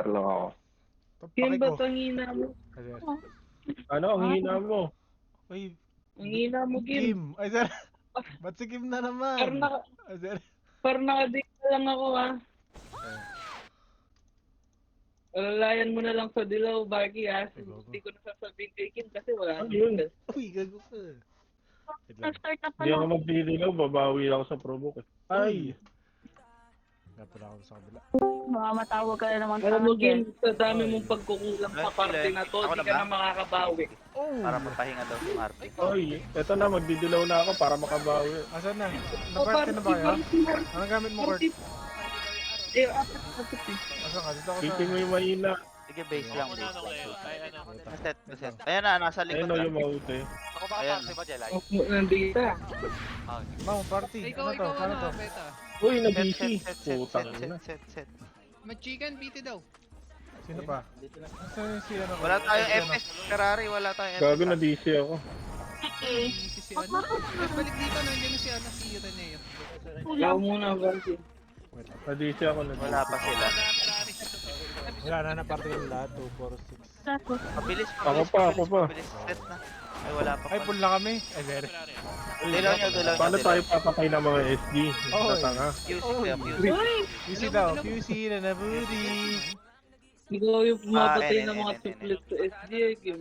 CR lang ako. Kim, Paki ko. ba't ang hina mo? Ayan. Ano, ang hina mo? Uy, Ang hina mo, Kim. Kim. Ay, sir. Ba't si Kim na naman? Ay, sir. Parang nakadate lang ako, ha? Alalayan mo na lang sa dilaw, Baki, ha? Ay, bago. Hindi ko nasasabihin kay Kim kasi wala Ano nang yun? signal. Uy, gago ka. Wait lang. Start na Hindi ako pala. magdidilaw, babawi ako sa provoke. Ay! Nga pala ako sa kabila. Baka matawag ka na naman Alam mo, Kim, dyan. sa dami mong pagkukulang sa parte na to, Ako hindi na ka ba? na makakabawi. Oh! Para mapahinga daw si Marty. Ay, eto na, magdidilaw na ako para makabawi. Asan na? Naparte na ba kayo? Anong gamit mo, Kurt? Eh, apat eh. Asan ka? Dito ako Pitin mo sa... yung mahina. Sige, base lang, Ano, base. ay, ano. Maset, maset. Ayan na, nasa likod Ayun o na. yung maute. Ako ba Ayan. kasi ba, Jelay? Nandito. Mau, party. Ano to? Ano to? beta. Uy, Set, na-busy. set, set, set, Putang set, ina. set, set. Mag-chicken, BT daw. Sino pa? Asan yung si ano? Wala tayong Ay, si ano? FS, Ferrari, wala tayong FS. Gago na DC ako. Si ano. Eh, balik dito, nandiyan na si ano, si Reneo. Ikaw muna, Baki. Wait lang. Na DC ako na. Wala pa sila. Wala na, naparte yung lahat. 2, 4, 6. Mabilis, Ako mabilis, pa, mabilis, ako pa. mabilis. Set na. Ay, wala pa. Ay, full na kami. Ay, very. Dilaw nyo, dilaw nyo, Paano dilaw. tayo papatay ng mga SG? Oh, Natanga. QC kayo, QC. QC daw. QC na na booty. Ikaw yung pumapatay Ah, ng mga eh. suplit sa SG, Kim.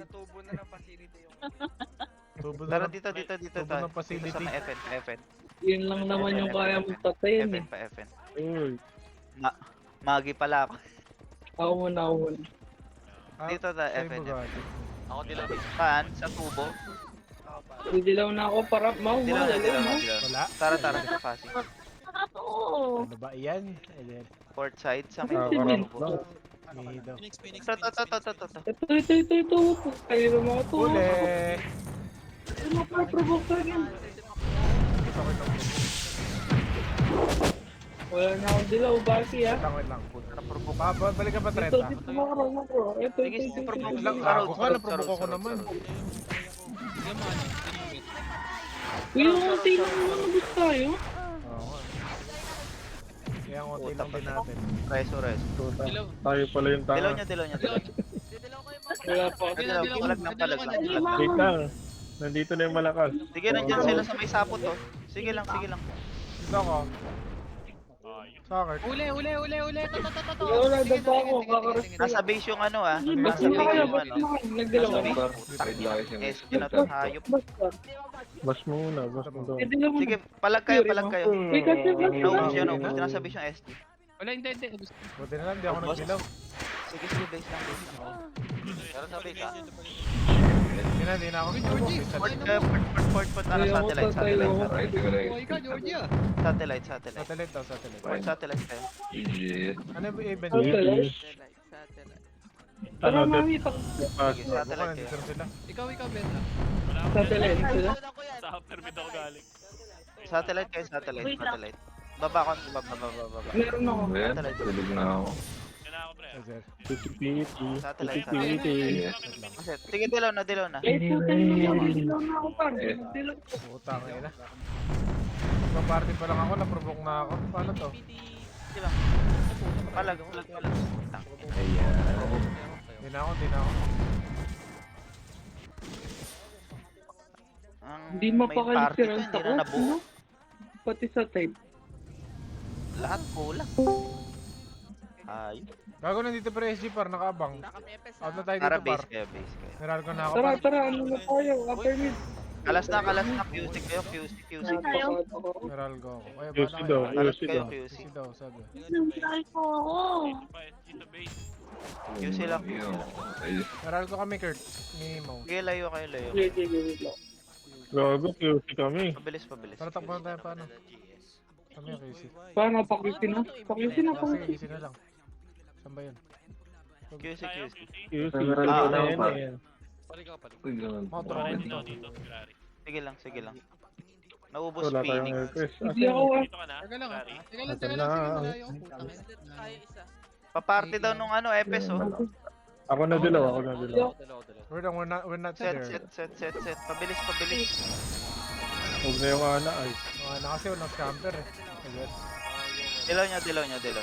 Tubo na Tara ng- dito, dito, dito tubo tayo. ng facility. Dito sa mga FN, FN. Yun lang naman yung kaya mong patayin eh. FN pa, FN. Uy, Magi pala ako. Ako muna, ako muna. Ah, Dito tayo, sa'yo FN. Bugatti. Ako dilaw. Saan? Sa tubo? Didilaw na ako para Dilaw na, mawala. dilaw na, dilaw na. Wala. Tara, tara, sa Fasi. Oo. Ano ba yan? Ay, very. Port side, sa may nakakarap tubo. lang. May daw. Ito. Ito. Kayo naman ako to. Huli! Ano pa provoke ka yan? Ito ko ito. Wala na akong dilaw, Baki ha. Wait lang. Na-provoke. Balik ka pa Ito, 30. dito makarama ko. Ito. Sige, sige, provoke Lang, Sarod, ako ka, sarod, naprovoke ako sarod, naman. sarod. Yung unti lang naman gusto tayo. Oo nga. Kaya ang konti Puta lang pa din na. natin. Reso. Puta. Tayo pala yung Dilaw tanga. nyo, dilaw nyo. Wala pa. Dilaw, palag lang, palag lang. palag lang. Wait lang. Nandito na yung malakas. Sige, nandyan sila sa may sapot, oh. Sige lang, sige lang. Dito ako. Soccer. Uli. Toto. Wala, dagpa ako. Kakaras. Nasa base yung ano, ah. Basta Nasa na base kaya, yung basta ano. na kaya. Nagdilaw ka na. SG na to, hayop. Basta. Bas muna, bas mo daw. Eh, dilaw mo. Sige, palag kayo, palag kayo. Uy, kasi basta. Naubos yan, naubos. Nasa base yung SG. Wala, hindi. Buti na lang, di ako nagdilaw. Sige, sige, base lang, base lang. Pero sa base, ah. Di na ako. Georgie. Port, ano, satellite, satellite. Buhay ka, Georgie ah. Satellite. Satellite daw, satellite. Port, satellite kayo. Ano ba event? Okay. Tara, Ano, mami. Pas. Sige, Ako satellite nandito kayo. na sila. Ikaw, beta. Satellite sila. Sa after mid ako galing. Satellite kayo, satellite. Baba ko, baba. Meron ako. Satellite. Yan na ako, pre. Ay, sir. Piti-piti. Satellite, Piti-piti. Kasi, sige, dilaw na. Eh, puta naman. Dilaw na ako pa. Dilaw. Puta ka ina. Party pa lang ako, naprovoke na ako. Paano to? Sige lang. Palag. Di na ako. Hindi mapakalit si Rans Hindi ako. na nabuo. Pati sa type. Lahat kulang. Ay, Gago nandito pero SG par, nakaabang. Out na tayo tara dito par. base kayo. Meral ko na ako Tara, par. tara. Ano na tayo? Upper mid. Kalas na. QC kayo, QC. Meral ko ako. Kaya QC paano daw, kaya? Kalas QC kayo, daw. QC. QC daw, sabi. Nantay ko ako. Pa, SG sa base. QC lang. Meral ko kami Kurt. Minimo. Sige, layo kayo, layo. Sige. Gago, QC kami. Pabilis. Tara takbo na tayo paano? Kami yung QC. Paano? Pakisin na. Pakisin na. Sige, QC na lang. Saan ba yun? QC. QC. Ah, Ano yan eh. Palik. Mga Pare, troll dito, dito. dito. Ferrari. Sige lang. Naubos Wala tayong Phoenix. request. Hindi ako ah. Dito ka na. Teka lang, Ferrari. Teka lang, Ito sige, na. malayo. Putang ina. Paparty daw nung ano, Epes, oh. Ako na dilaw. We're not Set. there. Pabilis. Huwag na yung ana. Ay, Na kasi walang scamper eh. Ayun. Dilaw niya. Dila.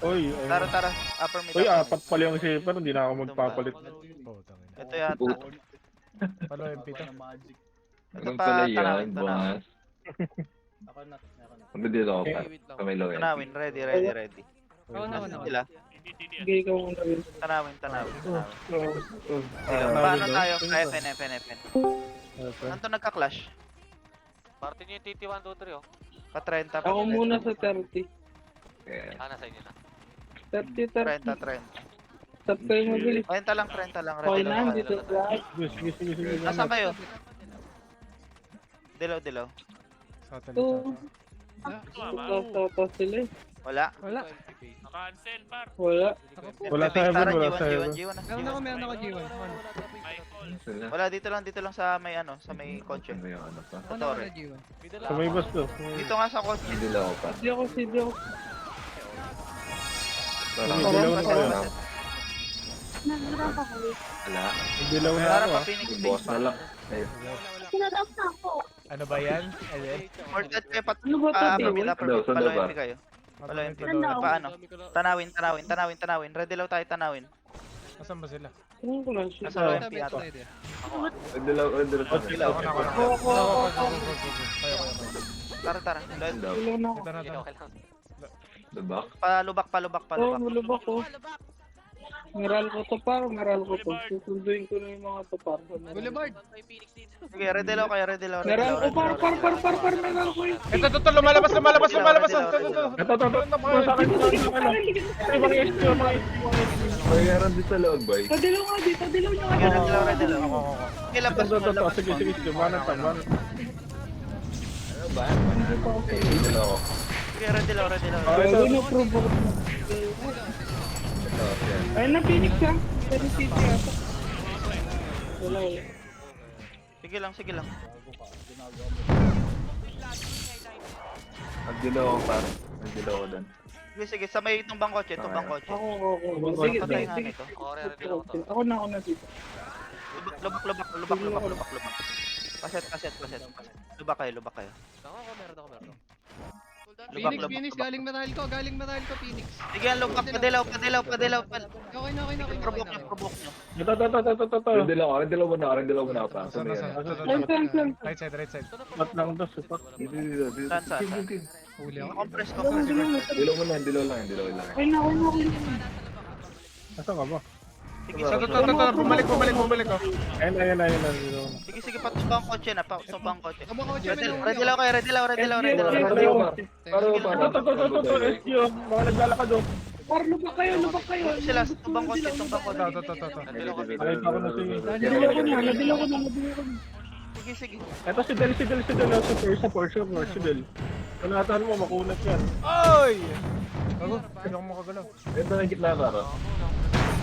Oy, Tara, tara. Upper mid. Uy, upper apat pala yung shipper, hindi na ako magpapalit. Oh, tangin. mid. Ito yata. Palo MP to. Ito Ganun pa, pala tanawin, yan, tanawin. boss. Magdito ako pa. Sa may low end. Tanawin, ready, ready, ready. Ako na, Nasaan ako na. sila? Sige, ikaw muna rin. Tanawin, tanawin, tanawin. Tanawin Paano daw? tayo? Sino FN, FN, FN. ba? Ano to nagka-clash? Party niyo yung TT1, 2, 3 oh. Pa-30, Ako muna sa 30. Okay. Nasa inyo na. 30. 30, 30. Stop kayo mabilis. 30 lang, 30 lang. Okay Ready na, lang. dito lahat. Sige, sige, sige. Nasaan kayo? Dilaw, dilaw. Satellite Oo. ata. Tapos sila eh. Wala. Wala. Naka-cancel, par. Wala. Wala sa heaven, Tara, wala G1, sa heaven. G1, G1. Meron ako G1. Michael. Sila. Wala, dito lang sa may ano, sa may kotse. Ano yung ano pa? Ako na Torre. G1. Sa may bus to. Dito nga sa kotse. Hindi lang ako pa. Hindi ako, hindi ako. Parang Hindi dilaw na kayo. Nagdarap ako. wala. Hindi dilaw na Tara ako. pa, ah. Phoenix Yung base boss pa. na lang. Ay, Sinarap na ako. Ano ba yan? Ayan. Or that kayo pa. Ano ba ito, Upper Bill? mid, upper Sando, mid. sando Palo ba? MP kayo. Palo MP. Sando. Paano? Tanawin, tanawin, tanawin, tanawin. Ready lang tayo tanawin. Nasaan ba sila? Ano ko lang siya? Nasa low MP Tabi ata. tayo din. hindi lang, hindi lang. Dilaw. Ako na, ako na. Ako, ako, Ako, ako. ako, ako. Kaya, kaya. Tara, tara. Low- Hindi lang. Ilaw na ako. Ito na, ito na. Diba? Palubak, palubak, Oo, palubak. malubak ko. Meral ko to par, meral ko to. Susunduin ko na yung mga to par. Boulevard. Sige, ready lang kayo, ready lang. Meral ko par, par, par, par, par, meral ko eh. Ito, lumalabas, lumalabas, lumalabas. Ito, ito. Ito, ito, ito. Sa akin, sa akin, sa akin. Ay, mga SQ, mga SQ, mga SQ. Mayroon din sa loob, boy. Padilaw nga dito, dilaw nyo nga Sige, dito. ready lang, ready lang. Ako, ako. Sige, labas Ito, mo, ito, ito. labas Sige, mo. sige, sige. Manat ka, manat. Ano ba? Hindi lang ako. Sige, ready lang, ready lang. Ah, ito. Bago na provoke. Ito, yan. Ay, na Phoenix ah. Pero city ata. Wala, wala. Sige lang, sige lang. Nagdilaw ako pa. Nagdilaw ako doon. Sige, sige. Sa may tumbang kotse, tumbang kotse. Ako. Sige, Patay sige, nga sige. nito. Ako na dito. Lubak, lubak, lubak, lubak, lubak, lubak. Paset, paset, paset. Lubak kayo, lubak kayo. Phoenix, lubak, Phoenix. lubak. Galing marahil ko, Phoenix. Sige, lubak, padilaw, padilaw, padilaw. Okay na, okay na, okay na. Provoke nyo, provoke nyo. Ito, ito, ito, ito, ito, ito. Rendilaw muna ako. Rendilaw muna ako pa. Saan, saan, saan, saan, Lang, lang, lang. Right side, right side. Supat lang to, supat. Dito. Saan, saan, saan? Huli ako. Compress, Dilaw, compress. dilaw. Dilaw muna, dilaw lang. Ay, na, ako na. Nasaan ka ba? Sige, Ito, sige. ito, ito, ito. Bumalik, oh. Ayun, ayun, ayun, ayun. Sige, sige, patumbang kotse na, patumbang kotse. Abo ko, Ready lang kayo, ready lang, ready lang, ready lang. Ito, Pareho pa. Pareho pa. ito, ito, ito, SQ. Mga naglalakad doon. Par, lubak kayo, lubak kayo. Sila, tumbang kotse, tumbang kotse. Ito. Nakita ko na si... Nadilaw ko na, nadilaw ko na. Sige, sige. Ito si Del, si Del, si Del. Sa Porsche, si Del. Panatahan mo, makunat yan. Oy! Bago, hindi ako makagalaw. Ito na gitna para.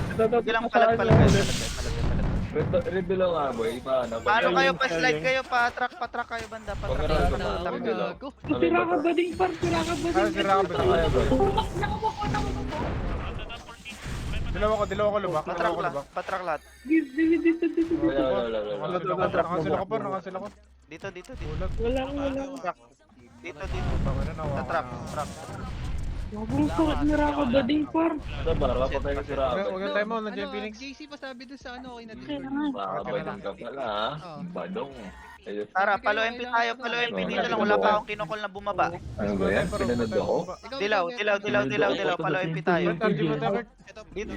Ito, ito, Sige lang, ito, palag, sa palag, akin, palag, Del. palag. Rendilaw nga, boy. Paano? Paano kayo, Ayun, pa-slide ayun. kayo, pa-track kayo banda, pa-track Pag-aral kayo ka banda. na. Gago. Sira ka ba ding par, sira ka ba Ah, ding? sira ka ba? Kaya, boy. Dilaw ako, lubak. Pa-track lahat, pa-track lahat. Dito. Nakansel ako pa, nakansel ako. Dito, dito, dito. Ulag. Wala. Track. Dito, dito. Tama na, nawa. Sa-track, track. Mabang sakit nira ka ba ding par? Ito ba? Patay ka sira. Huwag yung time mo, nandiyan yung Ano, Phoenix. JC pa sabi doon sa ano, okay na Kaya din. nga. Makakabadong ka pala, ha? Badong. Ayos. Tara, palo MP tayo, palo MP dito lang. Wala pa akong kinukol na bumaba. Ano ba yan? Pinanood ako? Ikaw, Dilaw, ikaw, dilaw, dilaw, dilaw, dilaw. Palo MP tayo. Dito.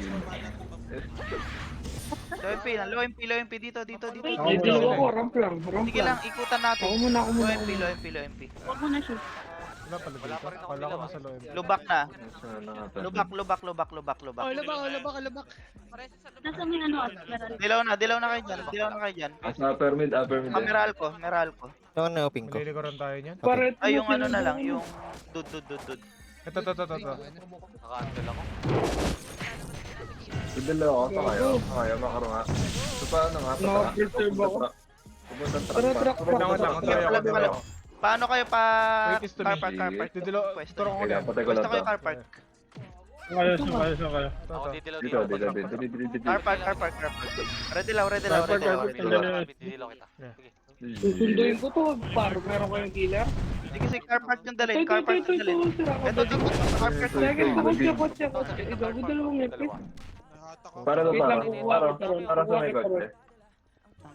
Low MP dito. Ako Ay, muna, dilaw ako. ako, ramp lang. Sige lang, ikutan natin. Ako muna. Low MP. Huwag mo na shoot. Wala pala dito. Wala ko nasa loob. Lubak na. Lubak. Lubak. Oh, labak. Nasa may ano at meron. Dilaw na kayo dyan. Upper mid. Meral ko. Malili ko rin tayo niyan. Paret Ay, yung ano na lang, yung dud. Ito. Idala ako sa kayo. Makaroon nga. So paano nga? Naka-preserve ako. Pupuntang Tara, track. Wait lang. Sige, paano kayo pa Wait is to me. car park? Didilo, Pwesto. turo ko Kaya yan. patay ko lang Pwesto kayo to. car park. Kayo, kayo. Ito. Dito. Car park. Ready lang. Car park, car park. Yeah. Susunduin ko to, par. Meron kayong killer? Sige, sige, car park yung dalhin, car park yung dalhin. Sira ko. Ito, dito, car park. Sige, kotse. Ikaw, dalawang ngipit. Para to, Wait lang, para. kukuha kita ron. Para sa may Kukuha kita kotse. ron.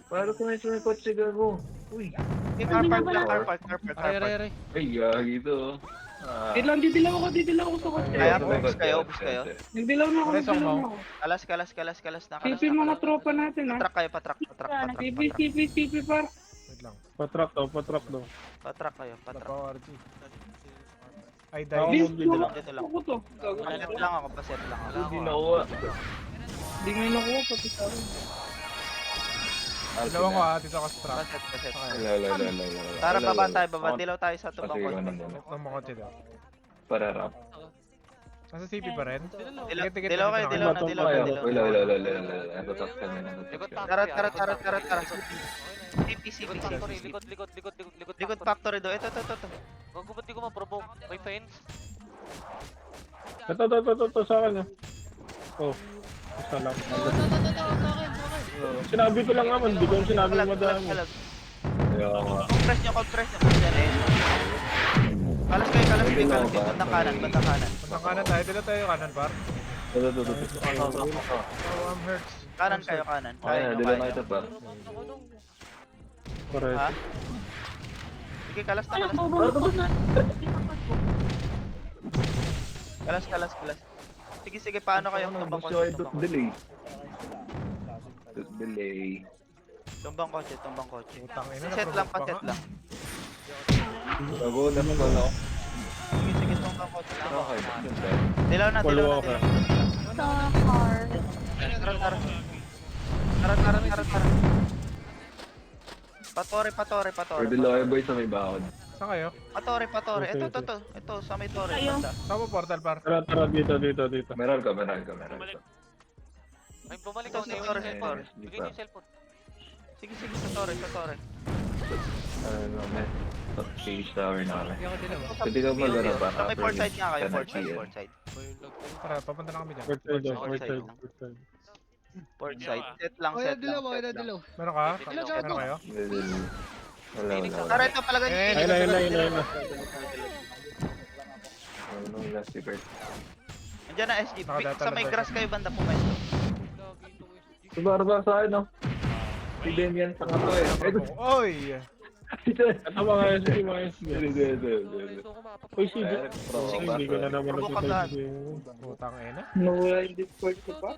Para sa may kotse, gago. Uy. Okay, car park lang, car park, car park, car Aray, aray, park. aray. Ay, gagi to. Didilaw ako sa kotse. Kaya, ubus kayo, ubus kayo. Nagdilaw na ako, Pares ako, nagdilaw Mau. na ako. Kalas, kalas, kalas, kalas na, kalas CP na. mga tropa natin, ha? Patrak kayo, patrak, patrak, patrak, CP, par. Wait lang. Patrap daw, patrap daw. patrak kayo, Wala patrak. pa ako, RG. Ay, Ako dahil. Bis, dito lang. Dito lang. ako to. Paset lang ako, paset lang ako. Hindi nakuha. Hindi ngayon nakuha, pati sa akin. Dalawa ko dito ka sa truck. Paset, paset. Lala. Tara, baba tayo, baba. Dilaw tayo sa tubang Sige, ko. ganun muna. Ito mo kotse daw. Para rap. Nasa CP pa rin? Dilaw kayo, dilaw na, dilaw na, dilaw na. Wala. Natatas kami. Likod Tara, factory. tara, tara, tara, tara. CP, CP, Likod CP. factory, likod Likod factory do. Ito. Gago, ba't di ko ma-provoke? May fence? Ito, sa akin ah. Oh, isa lang. Sinabi ko lang naman, hindi ko sinabi Kalag, kalag, madami. kalag. Kaya nga. Compress nyo. Yan eh. Kalas kayo. Bandang kanan, bandang kanan. Punta kanan tayo. Dila tayo kanan, par. Ito. Oh, I'm hurts. Kanan kayo, kanan. Kaya, Kaya nyo, dila kaya na nyo. ito ba? Correct. Ha? Sige, kalas na, Ano, kalas. bubulok na. Kalas. Sige, paano kayo tumbang Gusto ay kotse? dot delay. Dot delay. Tumbang kotse. Putang ina, Set lang, na-provoke pa paset nga. lang. Gago, naman ko lang. Sige, tumbang kotse. Okay, ganda. Dilaw na. Follow ako. Sa car. Tara. Patore. Pwede lang kayo boy sa may bakod. Saan kayo? Patore. Ito, sa may tore. Ayun. Banda. Saan mo portal, par? Tara, dito. Meron ka. Ay, bumalik Ito, ako sa sa tore, cellphone. sa tore. Bigay niyo yung cellphone. Sige, sa tore. Ano, may change tower na kami. Hindi ako dilaw. Pwede ka magano pa. Sa may port side nga kayo, port side. Tara, papunta na kami dyan. Port side daw, Port port side side, lang. port side. Port side. Set lang. Okay na dilaw, okay na dilaw. Meron ka? Dilaw. Meron kayo? Wala. Tara, ito palagan nyo. Ayun na. Ano yung last secret? Andiyan na SG. Sa may grass kayo banda po mesto. Subar ba sa akin, no? Si Damian sa kato eh. Oy! Ito. Ito mga SG, mga SG. Uy, si Eh, pro, hindi ko na naman Provoke nakita agad. yung Putang ina. Nawala yung Discord ko pa.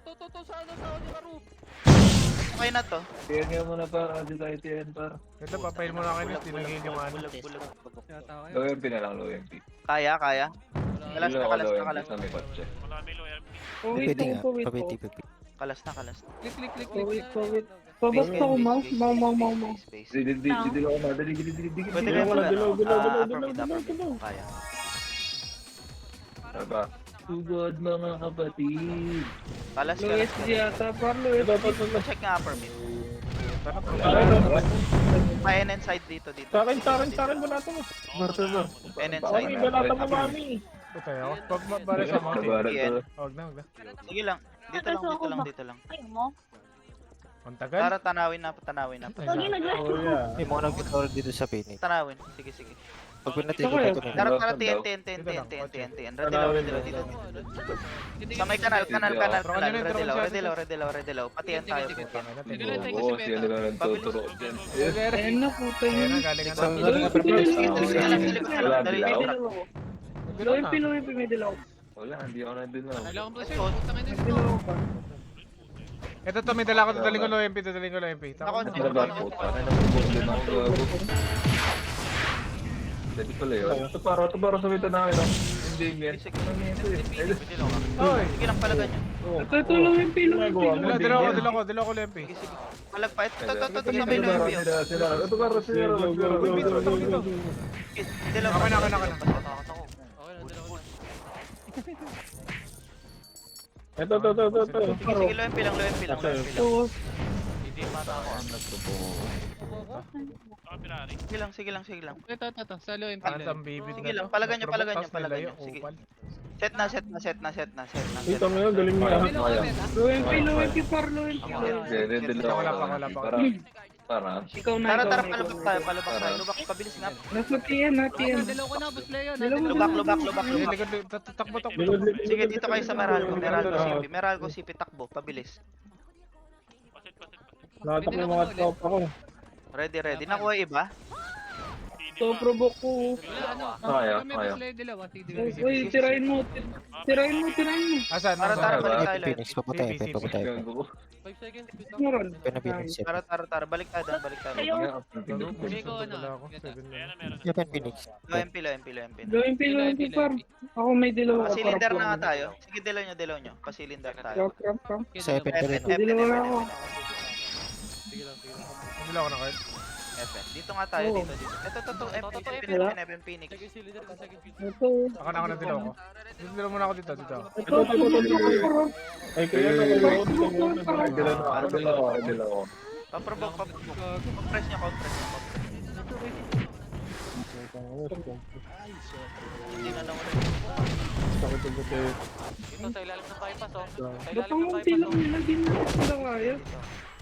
Okay na to. Tiyan nga muna para, di tayo tiyan para. Ito, papail mo na kayo. Tinagil yung ano. Bulag. Yata kayo. Low MP na lang, low MP. Kaya. Kalas Low na. MP sa may kotse. Marami low MP. Wait ko. Kalas na. Wait. Pabasta ko, Mau. Mau. Space. Di ako madali. Pwede Dilaw, kayo pala. dilaw. Dilaw. Kaya. Taba. Sugod mga kapatid. Kalas. Low SG yata, par. Low SG. Check nga upper mid. Pa-NN side dito. Sa akin, wala ito. Marta ba? NN Mami, side. wala ito mo, mami. Ito tayo. Pabara sa mga. Nabara to. Huwag na. Sige lang. Dito lang. Ayaw mo? Ang tagal. Tara, tanawin na. Lagi nag-rush Oh, yeah. May mga nag-tutorial dito sa Phoenix. Tanawin. Sige. Pag pinatigil Ito ko ito Tara, Dalawa TNT. Redilaw. Patiyan tayo. Oo, siya nila nagtuturo dyan. Ayun na, puta Ayan yun. na, galing Isang ang galing Low Wala, dilaw. MP, may dilaw. Wala, hindi ako nandun lang. Kailangan ko siya. Putang ina. Dilaw ko pa. Ito to, may dala ko. Dadaling ko low MP. Ako, Ano ba? Puta, ano na pong din ako. Pwede pala yun. Ito para sa wita na no? Hindi yan. Oy! Sige lang palagan nyo. Ito, low MP. Dala ko low MP. Palag pa. Ito sabay na yung Ito para sila. Dilaw. Ako na. Okay na, dilaw. Ito. Sige, low MP lang. Hindi mata ako. Sige lang. Ito. Sa low MP. Parang ang bibig. Sige lang, palagan nyo. Sige. Set na. Dito ngayon, galing mo. Dilaw kami. Low MP, par. Low MP. Wala pa. Para. Ikaw na, Tara, ikaw tara, na, palubak ikaw tayo, na. palubak tayo. Lubak, pabilis nga. Nasa TN, na TN. Dilaw ko na, boss Leo. Dilaw mo. Lubak. Eh, likod, takbo. Sige, dito kayo sa Meralco. Meralco CP, takbo, pabilis. Nakatak yung mga tropa ko. Ready. Nakuha yung iba? So, provoke ko. Kaya. Boss Leo, dilaw. Uy, tirahin mo. Tirahin mo. Asan? Tara, balik tayo. Phoenix, papatay. Papatay. Gago. Meron. Pwede na Phoenix. Tara, balik tayo. Hindi ko ano. Yapan Phoenix. Low MP. Gawin MP, par. Ako may dilaw ako. Pasilinder na nga tayo. Sige, dilaw nyo. Pasilinder tayo. Crap. Sa Yapan ka rin. Dilaw na ako. Hindi lang ako na kahit. FN. Dito nga tayo, dito. Ito, MP Phoenix. Ito. Ako na dilaw ko. Dilaw muna ako dito. Ito. Ay, kaya na kayo. Dilaw ko. Paprobok. Compress niya. Hindi na nawala. Sakit ang buti. Dito sa ilalim ng bypass, oh. Sa Ba't ilalim ang ng unti bypass, lang nila, di na sila kaya.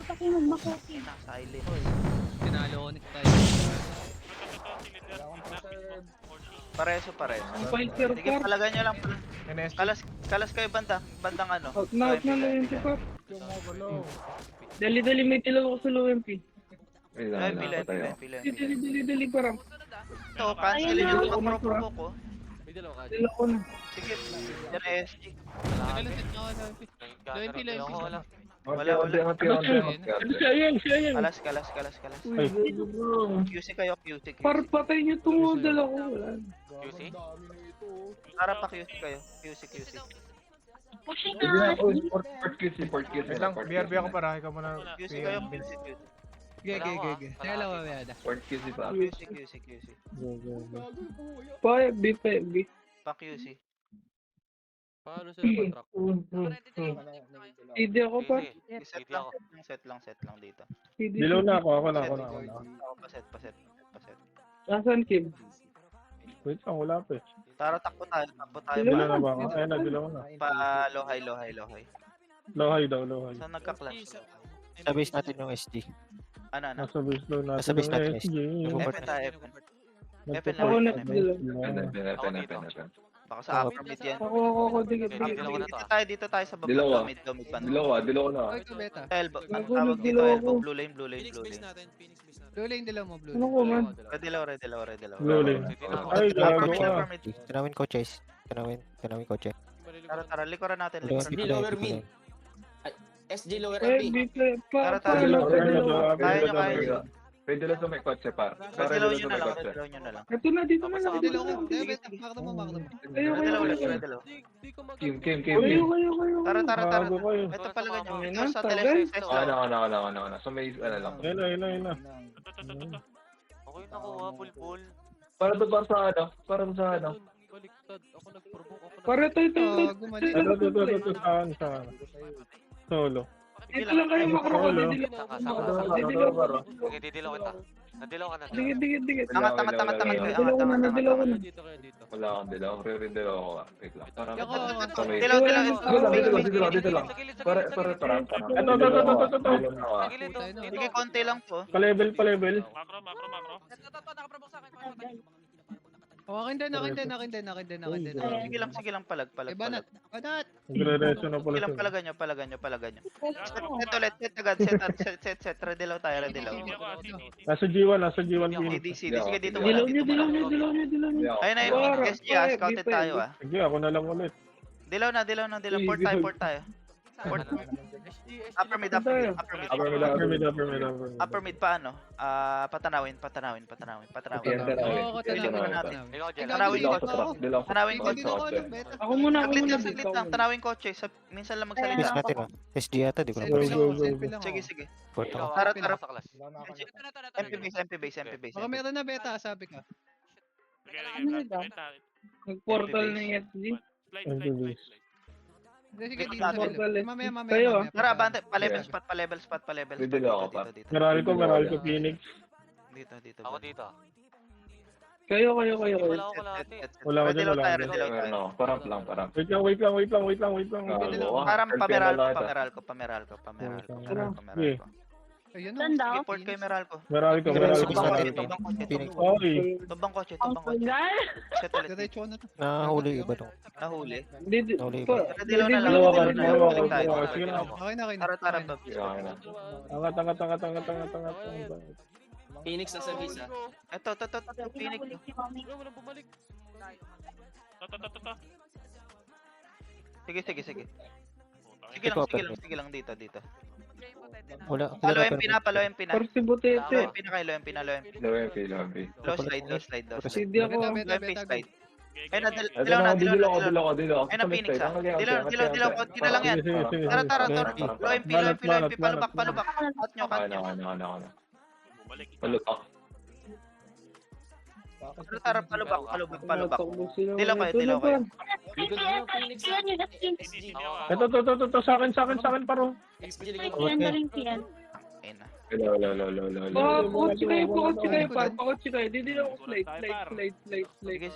Ba't kayo magmakoki? Silent. Tinalo ko tayo. Pareso. Ang fighter, Sige, par. palagan nyo lang. NS. Kalas kayo bandang ano. Out na low MP, par. Dali, may dilaw ako sa low MP. Dali, parang. Ito, cancel nyo yung pagpropoko ko. may dalaw ka. Dilaw ko na. Sige, yan SG. Nagalusit na ako na. Gagano ko wala. Wala. Siya yan. Kalas. Uy, bro. QC kayo. Par, patay niyo itong dalaw ko. Wala. QC? Para pa QC kayo. QC. Pushing na. Port kiss. Wait lang, BRB ako para. Ikaw muna. QC kayo. Gege. Kaya lang mamaya na. Port kiss pa. QC. Pa, FB. Pa QC. Paano sila contract? CD ako, par. Set lang dito. CD. Dilaw na ako. Ako na. Paset. Nasaan, Kim? Wait lang, wala pa eh. Tara, takbo tayo. Dilaw na ba ako? Ayun na, dilaw na. Pa lohay. Lohay daw. Saan nagka-clash? Sa base natin yung SD. Ano? Nasa base daw natin. Nasa base natin, ng SG. FN tayo. FN Ako lang. na, dilaw. Pen. Baka sa upper mid yan. Ako, dikit. Dito tayo sa baba. Dilaw ah. Mid pa. Dilaw na. Ay, ito beta. Elbow. Ang Ako, tawag dito, dilaw elbow. ako. Blue lane. Blue lane dilaw mo, blue Ano lane. ko, man? Red dilaw. Blue lane. Ay, gago ka. Upper mid. Tanawin coaches. Tanawin coaches. Tara, likuran natin. SG lower Eh, MP. Tara. Kaya nyo. Pwede lang sa may kotse par. Red dilaw nyo na lang. Ito na, dito na. Dilaw ko. Eh, beta. Bakit mo. Red dilaw. Kim. Kayo. Tara. Gago kayo. Ito palaga nyo. Ayun Ito na, sa tagal. telesesto. Ano. So may lang. Ayun na. Ako yung nakuha, bulbul. Para sa ano. Baliktad. Ako nag-provoke. Para ito. Gumaling. Ito, saan? Solo. Dito lang kayo makro. Okay, didilaw kita. Nadilaw ka na. Dikit. Angat. Nadilaw ko na. Dito kayo dito. Wala akong dilaw. Re-dilaw ako. Wait lang. Para. Ako. Dilaw. Dito lang. Para. Ito. Sa gilid, oh. Dito. Sige, konti lang po. Pa-level. Makro. Oh, akin din. Sige lang, palag. Banat. Nagre-reso na Sige pala lang, siya. palagan nyo. Set ulit, set agad, set. Redilaw tayo. Nasa G1 Phoenix. DC. Sige, dito Dilaw muna. niyo. Ayun na yung SG, scouted tayo ah. Sige, ako na lang ulit. Dilaw na. Port tayo. Upper mid. Upper mid pa ano? Patanawin. Oo, Ikaw dyan. Tanawin kotse. Ako muna. Saglit lang. Tanawin kotse. Minsan lang Base magsalita. natin ah. SD yata, di ko na Selfie lang. Sige. Port ako. Tara. Sa class. MP base. Baka meron na beta, sabi ka. Nag-portal na yung SG. Sige, dito. Portal eh. Mamaya. Kayo ah. Tara, abante. Pa-level spot. Dilaw ako pa. Meralco Phoenix. Dito. Ako dito. Kayo. Wala ako kalahati. Wala ako dyan, wala ako Redilaw tayo. Ano, parang lang. Wait lang. Parang pameralco. Ayun Saan daw? Report kay Meralco. Meralco, Pero Meralco. sa bis natin, Tumbang kotse, Phoenix. Oy, tumbang kotse, Ang tumbang kotse. tagal. Set ulit. Diretso na to. Nahuli iba nung. Nahuli. Hindi, Nahuli pa. iba. Dilaw na lang. Dalawa ka, Dilaw na dalawa lang. ka. Tayo. Sige na. Okay na, okay na. Tara, Okay na. Okay na. Angat. Phoenix na sa visa. Ito, Phoenix. Nahuli si Mami. Sige. Sige lang dito. Wala. Palo MP na. Parsi butete. Low MP na kayo, low MP na. Lobe. Low slide. Hindi ako. Beta, Low MP beta, slide. Okay, Ayun na, okay. dilaw na. Dilo ako. Ayun na, Phoenix ha. Dilaw, konti na lang yan. Sige. Tara. Low MP. Palubak. Out nyo, cut nyo. Bumalik. Palupak. Tara, palubak. Tumakbo sila. Dilaw kayo. Dito na Phoenix. Yan yun. Hindi ako. Ito, sa akin, paro. Yan na rin yan. Ayun na. Pakotsi kayo, pakotsi kayo. Hindi lang ako slide. Sige.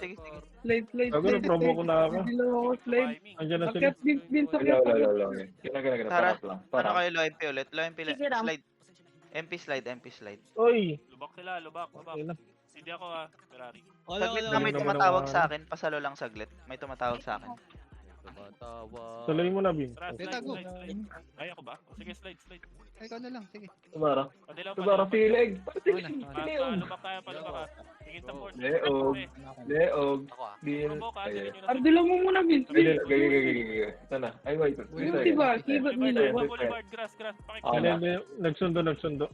Slide. Bago na promo ko na ako. Hindi lang ako slide. Andiyan na sila. Akyat din sa Tara, Parang lang. ano kayo, low MP ulit. Low MP Sige, Ram. slide. MP slide. Oy. Lubak sila, lubak. Ayun na. Hindi ako Ferrari. Saglit na may tumatawag sa akin. Pasalo lang saglit. May tumatawag sa akin. Tuloy mo na, Bin. Tara, Beta, go. slide. Kaya ko ba? O, sige, slide. Ay, ikaw na lang. Sige. Tumara. Padilaw. Pilig. Palubak tayo, palubak ka. Tingin sa port. Leog. Puro ka, sige nyo na. Ardila mo muna, Vince. Ito na. Ay, wait. Yung diba, kibat nila. Boulevard, grass. Hindi. Nagsundo.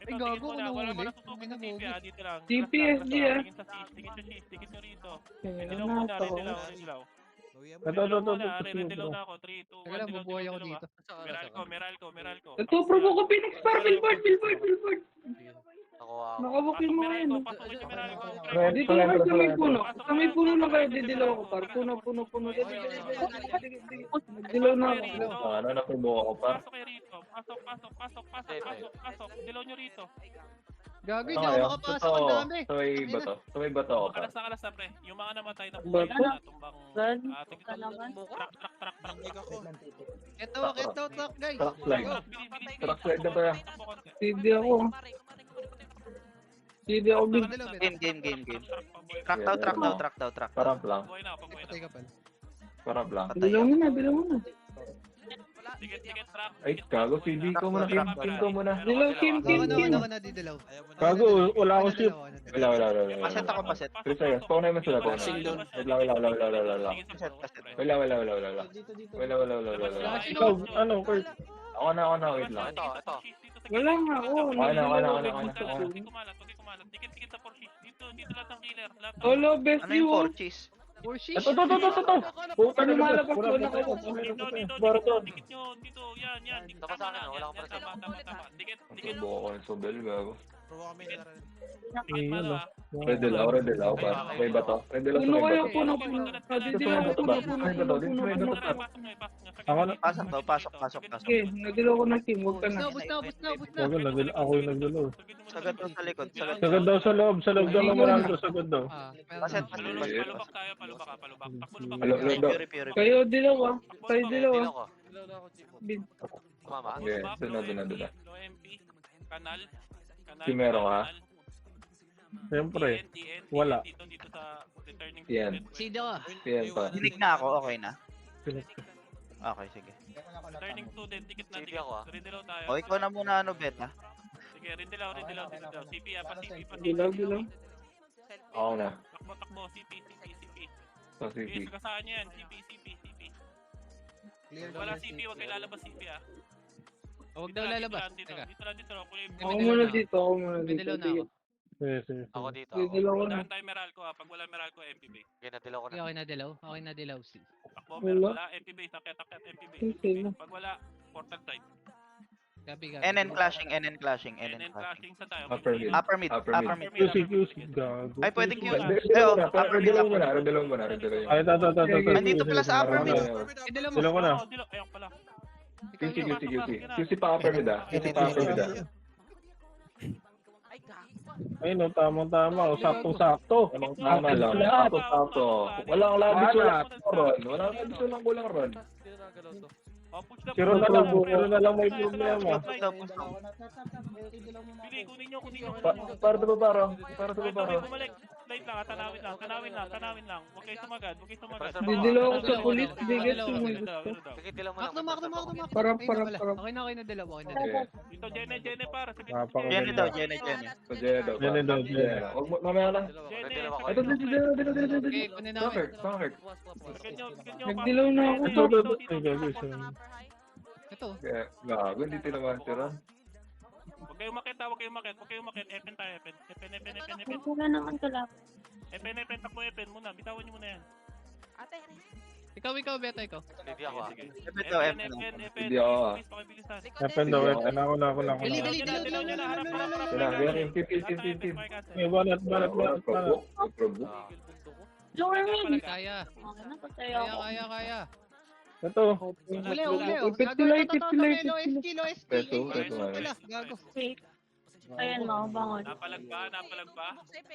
Ay, gago, Wala mo nahuli. na tutukan sa TP ah, dito lang. TPSG, ah. Tingin sa sis, tingin nyo rito. Kaya Redilaw muna, redilaw. Ito. Redilaw na ako, 3, 2, 1, Teka lang, bubuhay ako dito. Meralco. Ito, promo ko Phoenix para billboard. Nakabukil mo ngayon. Pasok si Meralco. Dito na kayo sa may puno. Sa may puno na kayo, didilaw ako par. Puno. Didilaw na ako. Ano na promo ako pa? Pasok kayo rito. Pasok. Dilaw nyo rito. Gago, hindi ako makapasok. Ang dami. Sa may bato ako pa. Alas na pre. Yung mga namatay na Bato? na tumbang. Gan. Tingin Ka naman. Truck. Ito, truck, guys. Truck slide. Truck slide na to yan. Hindi ako. Vince. Game. Track daw. Parang lang. Pabuhay na. Patay ka pala. Parang lang. Dilaw mo na. Ticket, truck. Ay, gago. CD ko muna. Kim ko muna. Dilaw, Kim. Ako na didilaw. Gago, wala akong shoot. Wala. Paset ako. Chris, ayos. Paunay mo sila. Wala. Ikaw, ano, Kurt? Ako na. Wait lang. Wala nga ako. Hindi kumalat. Dikit sa Porsche. Dito lahat ng killer. Solo, best Ano yung view. 4 cheese? Ito. Puta Ano na malabas ko na kayo? Dikit nyo. Dito. Yan. Tama lang. Wala akong tama. Dikit. Subo ko yung sobel, gago. Iyon, no. Redelaw pa. May bato. Redelaw sa Puno may kayo, bato. puno. Didilaw ako, puno. Ako na. Pasok. Okay, nadilaw ko na Kim. Huwag ka na. Bus na. Gago, ako yung nagdalo. Sagad daw sa likod. Sagad daw sa loob daw ng Meralco, sagad daw. Paset. Palubak tayo. Palubak. Pure. Kayo dilaw ah. Kayo dilaw ah. Vince. Okay, doon na. No MP. Kanal. Si Mero, ha? Siyempre, TNT, wala. Dito sa returning Yan. Sida ka. Yan pa. Dinig na ako. Okay na. Okay, sige. Returning student, dikit na. Redilaw tayo. O, ikaw na muna, beta. Sige, redilaw. CP pa. Dilaw. Ako na. Takbo. CP. Sa CP. Sige, kasaan nyo yan. CP. Wala CP, huwag kayo lalabas CP ah. Huwag daw lalabas. Dito Teka. lang. Ako muna dito. Didilaw na ako. Sige. dito. Didilaw ko na. Daan tayo Meralco ah. Pag wala Meralco, MP base. Okay na dilaw. Takbo, Wala. wala. MP base. Takit, MP base. Okay na. Pag wala, portal side. Gabi. NN clashing. NN clashing sa tayo. Upper mid. Upper mid. QC, gago. Ay, pwedeng Q. Redelaw muna. Ay, ito. Andito pala sa upper mid. Didilaw mo. Sila ko na. Ayun pala. QC pa upper mid ah. Ayun, no, tama. Saktong-sakto. Tama lang. Sakto. Walang labis, walang kulang ron. Oh, push na, Pero na lang, pero na lang may problema. Push daw, push daw. Pili, kunin nyo. Para sa baba raw. Para sa Wait, baba raw. bumalik. Slide lang, tanawin lang. Huwag kayo sumagad. Didilaw ako sa pulis. Bigay sumunod. Makdo. Para. Okay na dalawa. Dito, Jene, para. Jene daw, Jene. Jene daw. Jene daw, Jene. Huwag mo, mamaya lang. Jene, Ito, dito. Okay, kunin namin. Conquer. Nagdilaw na ako. Ay, gabi, so. Ito. Kaya, gago, hindi tinamaan si Ron. Huwag kayong makita. Epen tayo, Epen. Wala naman kalap. Epen, takbo Epen muna. Bitawan nyo muna yan. Ikaw, Beta, ikaw. Epen daw, Epen. Hindi ako, ah. Please, pakibilisan. Epen daw, Epen. Ako na. Dali. Dilaw nyo na, harap. Kailangan, team. Eh, banat. Provoke. Lower mid. Kaya. Okay na, patayo ako. Kaya. Ito. Uli. Ipit sila. Low SK. Peso, Gago. Wait. Ayan mo, bangon. Napalag ba?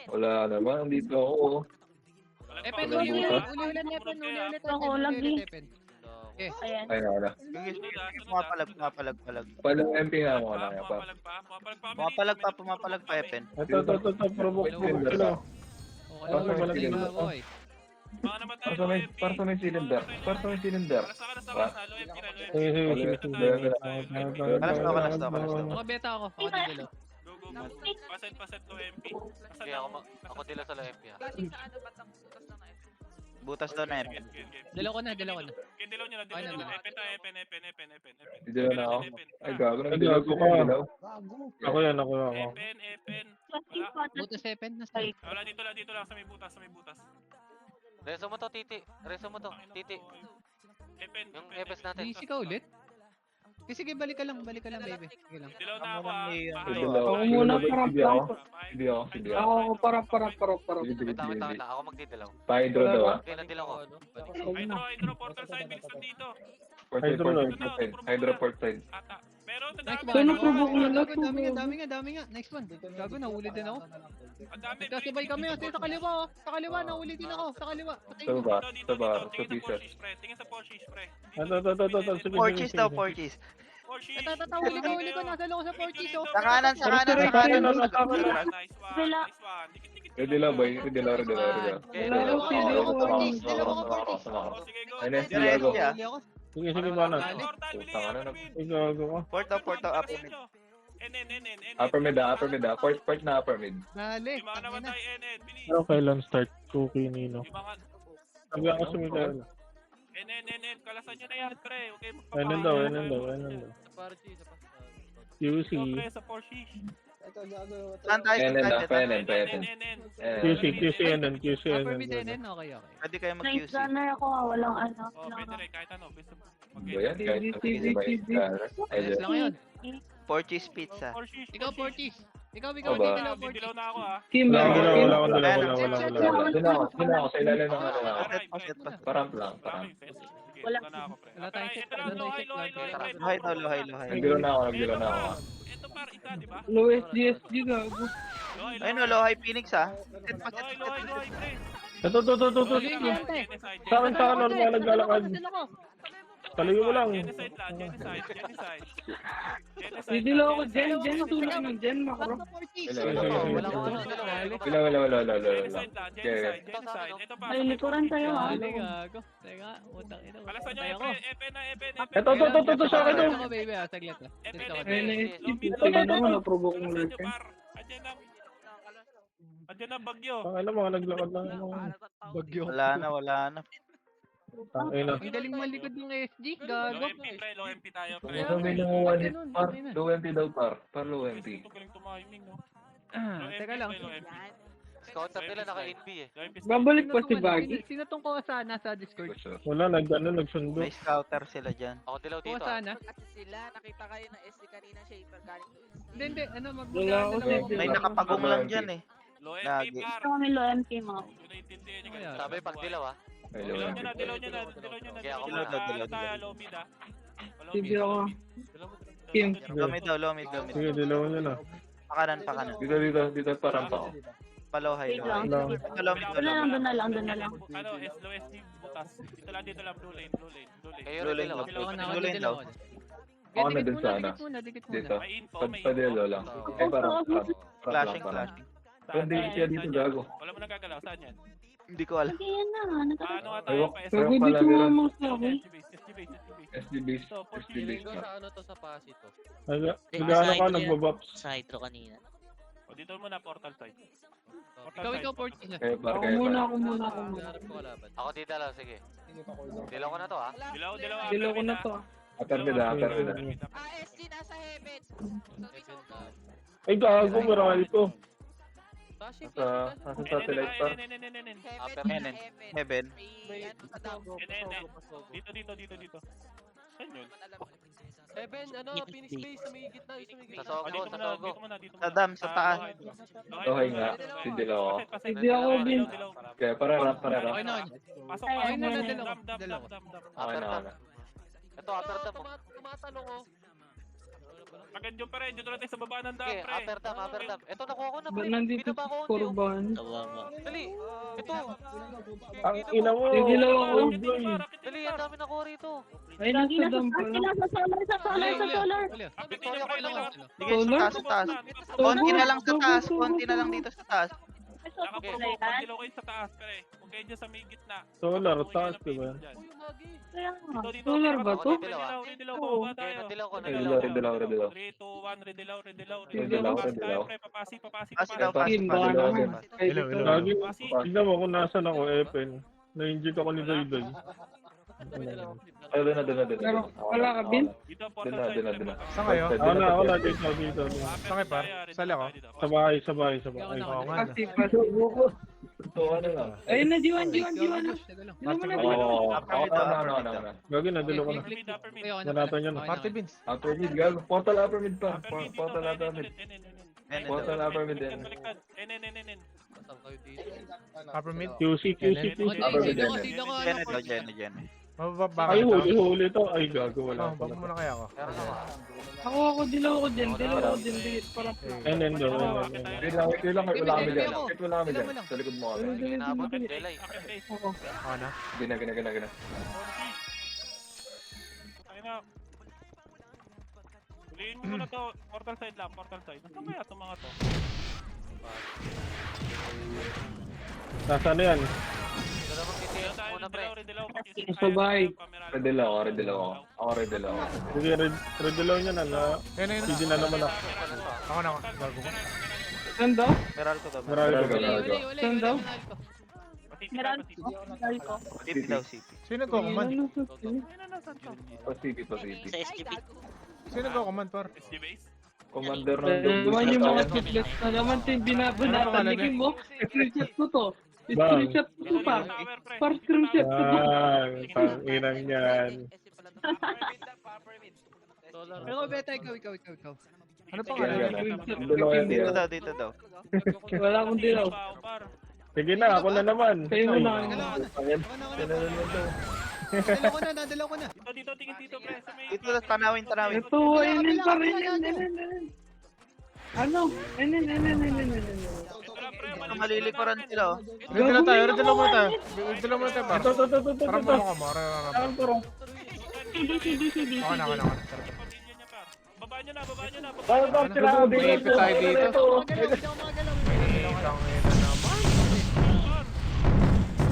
Wala naman, dito ako. Epen, Wala uli butas. ulit. Ako, lagi. Epen. Ayan. Ay, wala. Pumapalag. Palang MP nga mo lang. Pumapalag pa, Epen. Ito, provoke sila. Okay lang, boy. Para sa may cylinder. Para sa Kalas daw. Mga beta ako. Ako dilo. Go. Paset to MP. Ako dila sa MP. Butas daw na, Epen. Dalawa ko na. Dilaw nyo na. Epen. Hindi na ako. Ay, gago. Ay, gago ka. Nagdilaw. Ako yan. Epen. Butas Epen. Nasa. Wala, dito lang sa may butas. Reso mo to, Titi. Epen. Yung EPS natin. Easy ka ulit. Sige, balik ka lang, baby. Sige lang. Dilaw na ako, ah. Dilaw. Ako muna, Hindi ako. Hindi ako. Ako, para. Wait, ako magdidilaw. Pa-hydro daw, ah. Okay, nadilaw ko. Hydro, portal side, bilisan dito. Hydro port side. Ata. Meron, Next tandaan. Sino provoke na lang? Dami nga. Next one. Gago, nahuli din ako. Ang dami. Kasabay kami. Sa kaliwa, oh. Sa kaliwa, nahuli din ako. Sa kaliwa. Patay Sa mo. baba. Dito, Sa bar. Sa tingin pieces. Tingin sa Porsche, pre. Ito. Sige. Porchis daw, Porchis. Porsche. Ito, huli ko. Nasa loob sa Porchis, oh. Sa kanan. Nice one. Wala. Dikit. Ready lang, boy. Ready lang. Wala ako, CD ako. Oh, sige, go. Ayun, Diretso ako. siya. Huli ako. Sige, banat. Portal, bili. Tama na, Gago ka. Porto, up. Upper mid, Port na upper mid. Dali. Yung mga namatay, NN, bilis. Pero kailan start? Cookie Nino. Yung mga... Sabi ako sa Miguel. NN, kalasan nyo na yan, pre. Okay, Ayun daw. QC. Pre, sa Porsche. Saan tayo? PNN. QC, NN. Upper mid NN, okay. Pwede kayo Nice mag-QC. runner ako, walang ano. Oh, pwede rin, kahit ano. Basta Boyan, kahit Ayos lang yun. Porchis Pizza. Porsche. Ikaw, Portis. Ikaw, Oh, ba? dito, Portis. Dilaw na ako, ah. Kim, Wala. Doon ako sa ilalim ng ano na ako. Paset. Paramp lang. Wala. Wala tayong set. Wala tayong set. Luhay daw. Nagdilo na ako. Ito par, isa, di ba? low SGSG gago. Ayun, Lohay Phoenix, ha. Lohay, pre. Ito. Sa akin, normal naglalakad. Taligo mo lang. Genocide lang, genocide. Didilaw ako, Jen, tulog mo, Jen, makro. Wala ko ano. Wala. Genocide lang, genocide. Ito pa. Ay, likuran tayo, ha. Dali, gago. Teka, utang ito. Kalasan nyo, Patay ako. Epen na. Ito, sa akin. Ako, baby, saglit lang. Dito ako. Ayun na SGP, tagal naman, na-provoke mo lang. Andiyan na bagyo. Ang mga naglakad lang. Bagyo. Wala na. Ay na. Ang galing malikod ng SG, gago. Low MP tayo, pre. Ito may nanguha hit. Low MP daw par. Par low MP. Ito galing tumiming, no? Teka lang. Scouter nila naka-NB eh. Babalik pa si Baggy. Sino tong sana sa Discord? Wala, nagsundo. May scouter sila dyan. Ako dilaw Kuha dito. sana? Kasi sila, nakita kayo ng SC kanina, Shaper, galing doon. Hindi, ano, Wala ako, Shaper. May nakapagong lang dyan, eh. Low MP, Lagi. par. Ito kami low MP, mga. Yun naintindihan nyo. Ayan. Sabi pag dilaw ah. Dilaw nyo na. Kaya ako Dilaw muna. tayo, low mid, ah. Sige ako. Kim. Lomid daw. Sige, dilaw nyo na. Pakanan. Dito paramp ako. Palohay. Wait lang. Lang. Lomid. Doon na lang. Ano, low SG. taas. Dito lang, blue lane. Kayo Blue rin lane dalawa. daw. Ako na, Blue lane daw. Ako na dun sa ano. Dikit muna, dikit muna. Dito. May info, Pag may padelo lang. Eh parang Flashing. Saan? Hindi siya dito Saan yan? gago. Wala mo nagagalaw, saan yan? Hindi ko alam. Hindi yan na. Paano nga Ay, tayo wak- pa Pero Gago, di pala sumama meron. sa akin. SD base. Ito, SD Feeling base ko na. sa ano to sa pasi to. Nagano ka, nagbabops. Sa hydro kanina. O, dito muna portal side. Ikaw, Porky. Kaya par, Ako kaya muna, par. ako muna. Hanap ko kalaban. Ako dito lang, sige. Dilaw ko na to ah. Dilaw. Dilo ko na to. Atar bida, atar bida. SG nasa heaven. Ay, gago, marami to. Tashi, Nasa satellite par. Heaven. Heaven. May ano sa down. Dito. Saan yun? Heaven, ano, Phoenix base sa may gitna. Sa O, Sogo, dito sa muna, Sogo. dito muna. Sa dam, sa taas. Okay nga, hindi lang ako. Hindi ako din. Kaya pararap. Okay na. Pasok, Okay na, pasok. dalawa. Dam. Okay na, okay na. Ito, after dam. Tumatanong ko. Agad yung pare, dito natin sa baba ng dam, Okay, pre. after dam. Ito, nakuha ko na, Ba't pre. nandito Binaba ko si unti, oh. Corban? Kawawa. Dali. Ito. Ang ina mo. Didilaw ako. Dali, ang dami nakuha rito. Ay, Lagi nasa na dam sa pala. solar. Victoria ko lang. Sige, sa taas. Konti na lang sa taas. Konti na lang dito sa taas. Nakaprovoke, pagdilaw kayo sa taas, pre. Huwag kayo dyan sa may gitna. Solar, taas, diba? Kaya nga. Dito. Solar ba to? Redilaw, bababa Okay, tayo. nadilaw ko, Redilaw. 3, 2, 1, redilaw. Redilaw. Papasi. Kasi daw, kasi. Kim, baka naman. Hello. Lagi, tignan mo kung nasan ako, Epen. Na-inject ako ni Doydoy. Ay, doon na. Pero wala ka, Bin? Dito, Doon na. Saan kayo? Ako na, dito. Saan kayo, par? Sali ako. Sa bahay. Oo nga. Kasi, kasi. Ito, ano lang. Ayun na, Diwan. Teka lang. Oo, ako na. Gagi na, dilo ko na. Nanatan yan. Party beans. Upper mid, gago. Portal upper mid pa. Portal upper mid. Yan, Portal upper mid din. Saan kayo dito? Upper mid. QC. Jen. Mababa Ay, ka ito. huli to. Ay, gago, wala. Baba muna kaya ako. Meron ako. Ako, dilaw ko din. Dikit parang. NN daw. Wait lang, wala kami dyan. Wala kami dyan. Sa likod mo kami. Hindi naabot yung delay. Oo na. Gina. Huliin mo muna to. Portal side lang. Nasaan kaya itong mga to? Nasaan na yan? Ito naman KTS muna, pre. Redilaw. Sa bahay. Redilaw ako. Sige, redilaw niya na. Yan. Sige na naman ako. Ako na. Gago ko. Saan daw? Meral ko daw. Marami ko. Saan daw? Meron ko. City daw, city. Sino nagko-command? Pacific. Sa SGP. Sino nagko-command, par? SD base? Commander ng Naman yung mga Double. chiclets na naman yung binabunatan. Ligin mo, screenshot ko to. Screenshot ko to pa. Par screenshot ko to. Pang inang yan. Pero beta, ikaw. Ano pa Yan. Dito daw. Wala akong dilaw. Sige na, ako na naman. Kayo muna. Dalaw ko na. Dito, tingin dito, pre. Sa may... Dito, tanawin. Ito, ayun pa rin. Ano? Ayun. Malilikuran sila, oh. Redilaw muna tayo. Par. Ito. Parang mo ka mo. Saan puro? CD. Ako na. Baba nyo na. Bang, sila ako dito. Ipit tayo dito.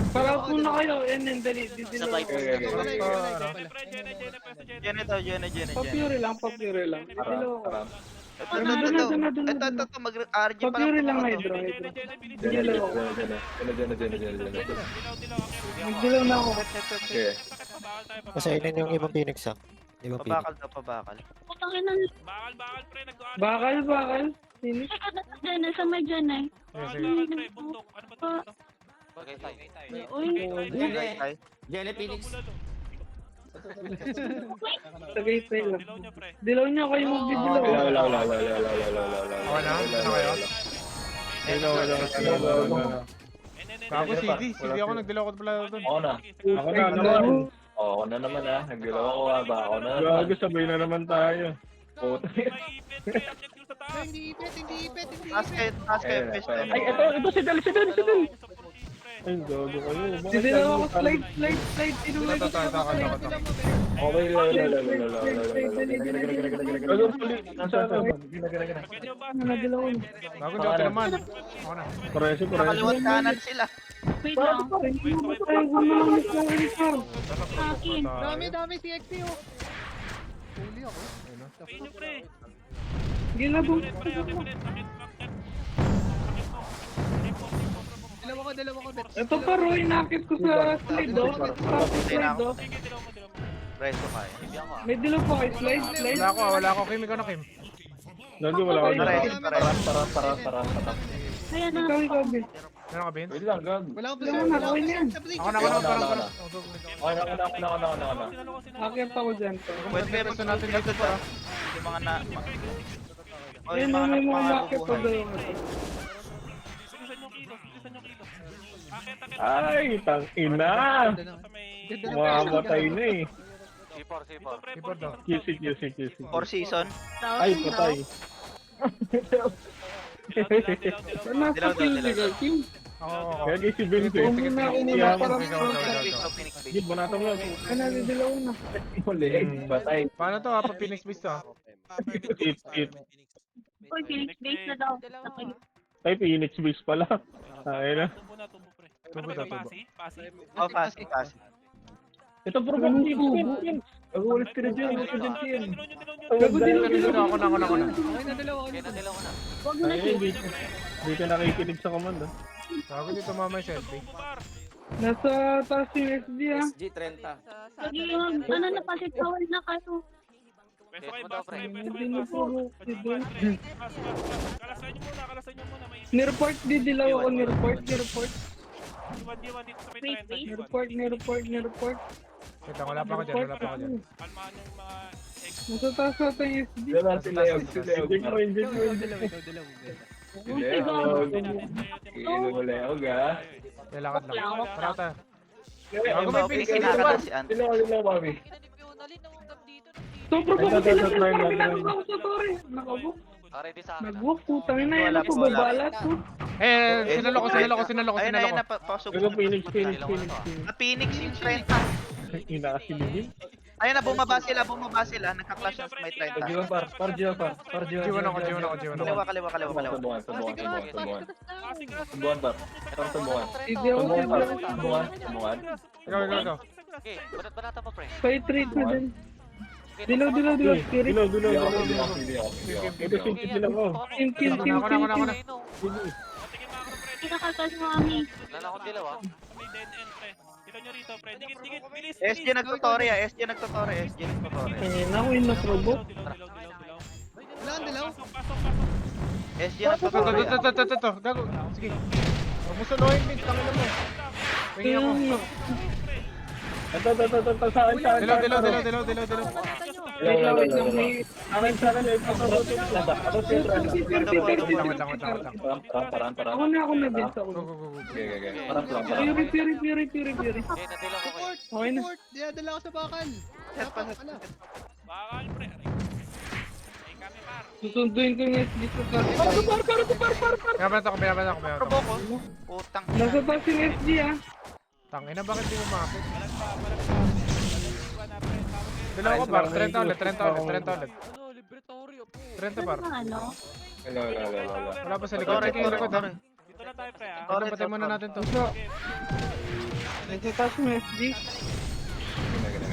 Para po na kayo. Ayun, dali. Sabay po. Jen. Papure lang. Dilaw ako. Ito, mag-RG pa Papure lang, lang. Hydro. Dilaw ako. Magdilaw na ako. Okay. Kasi yun yung ibang Phoenix ah. Di ba Phoenix? Pabakal. Putang ina. Bakal, pre. Bakal. Sino? Diyan sa may dyan eh. Bakal, pre. Buntok. Ano ba ito? Bagay tayo. Uy. Ay, Jenny Phoenix. Tagaytay lang. Dilaw nyo, pre. Dilaw niya kayo magdidilaw. Wala. Ako na. Ano kayo? Wala. Gago, CD ako nagdilaw ko pala doon. Ako na. Ako na naman. Ako na naman Nagdilaw ako ba? Ako na. Gago, sabay na naman tayo. May ipit, pre. Objective sa taas. Hindi ipit. taas kayo, fish. Ay, ito si Del. Usap ko si, pre. Ay, gago kayo. Bakit Hindi na ako ganun? slide. Tinulay ko Ito, sa ito, slide. ito. Okay, lala. Gago, pali. Nasaan ako? Pwede mo ba? Nadilaw ko. Bago daw, ito naman. Ako na. Preso. Nakaliwat kanan sila. Wait lang. Ay, gumawa sa akin, sir. Akin. Dami si XP oh. Huli ako. Ayun yung pre. Ginabong. Pre, okay pre. Sakit, bakit? Dalawa ko, bet. Ito pa, Roy, nakit ko sa slide, oh. Sa slide, oh. Sige, dilaw mo. Preso kayo. May dilaw pa kayo, slide. Wala ako. Kim, ikaw na, Kim. Gago, wala ako. Pares. Ayan na. Ikaw, Ben. Meron ka, Vince? Wait lang, gag. Wala akong Wala na, okay na yan. Ako na, parang. Akit ako dyan, to. Pwede kayo Gusto natin dito pa. Yung mga na... O Ayun yung na, mga may mga nakit pa nabubuhay. doon. Bilisan yung kilo. Akit. Ay, tangina. Mamamatay na eh. C4. Ipod daw. QC. 4 season. Ay, patay. Saan nasa kill si Kim? Oo. Kaya kay si Vince. Huwag muna ako muna Kaya para Phoenix Base. Gid, banata mo lang. Ay, nadidilaw na. Huli, patay. Paano to, pa Phoenix Beast to? It. Uy, Phoenix base na daw. Ay, Phoenix Beast pala. Ay na. Tumbo pre. Tubo. Pasi. Oh, pass. Ito, provoke Kim. Mag-ulit ka na dyan, ulit ka dyan, Kim. Gago, dilaw. Ako na. Okay na, dalawa. Kinadilaw ko na. Huwag mo na Ay, hindi ka nakikinig sa command, ah. Bago dito mamay selfie. Nasa taas yung SD, ah. Lagi yung, ano na, pasit bawal na kayo. Peso kayo, Yes, mo daw, bas, pre. pre. Hindi na puro. Kalasan nyo muna. May Nireport, didilaw ako. Nireport. D1 dito sa may 30. Nireport. Wait lang, wala pa ako dyan. Kalmahan yung mga ex. Nasa taas natin yung SD. Wala si Leog. Hindi ko, hindi ko. Si Leog. Kilo mo Leog, ha? Lalakad lang. Tara tayo. Yung mga Phoenix kinakata si Ant. Sino, mami? Sobra ba Ito, sila? try mo. Nakabuk sa tore. Nakabuk. Ready sa akin. Nag-walk. Putang ina yan Wala ako. po, wala. Babalat ko. Sinalo ko. Ayun na, pasok. Ito, Phoenix. Na Phoenix yung 30. Inakiligin. Ayun na, bumaba sila. Nagka-clash na sa may 30. Jiwan ako. Kaliwa. Subukan. Hindi ako Subukan. Ikaw. Okay, banata mo, pre. Fight rate na din. Dilaw. Spirit. Ito, sinti lang ako. Kill. Ako na. Kinakakas mo kami. Wala na akong dilaw, ah. May dead end pre. Kita nyo rito pre. Dikit. Bilis. SG nagtutore. SG Eh, naku yung naprovoke. Dilaw. Wala ang dilaw. Pasok. SG nagtutore. Ito. Gago. Sige. Huwag mo suluhin, Vince. Tangin mo. Tingin ako. Ito, sa akin. Dilaw. Wait lang. May... Akin sa akin, ito, Lang. Ako na din sa ulo. Go. Fury. Okay, nadilaw ko kayo. Okay na. Report. Dala ako sa bakal. Wala. Bakal pre. Ay kami par. Susunduin ko yung SD sa taas. Par. Binabata ko. Proboko. Putang. Nasa taas yung SD, ah. Tangina, bakit di mo makapit? Iwan na pre. Dilaw ko, bar. 30 ulit. 30 par. Ano? Wala pa sa likod. Check yung likod, ha? Dito na tayo pre ah. Patay muna natin to. Nasa taas yung SD.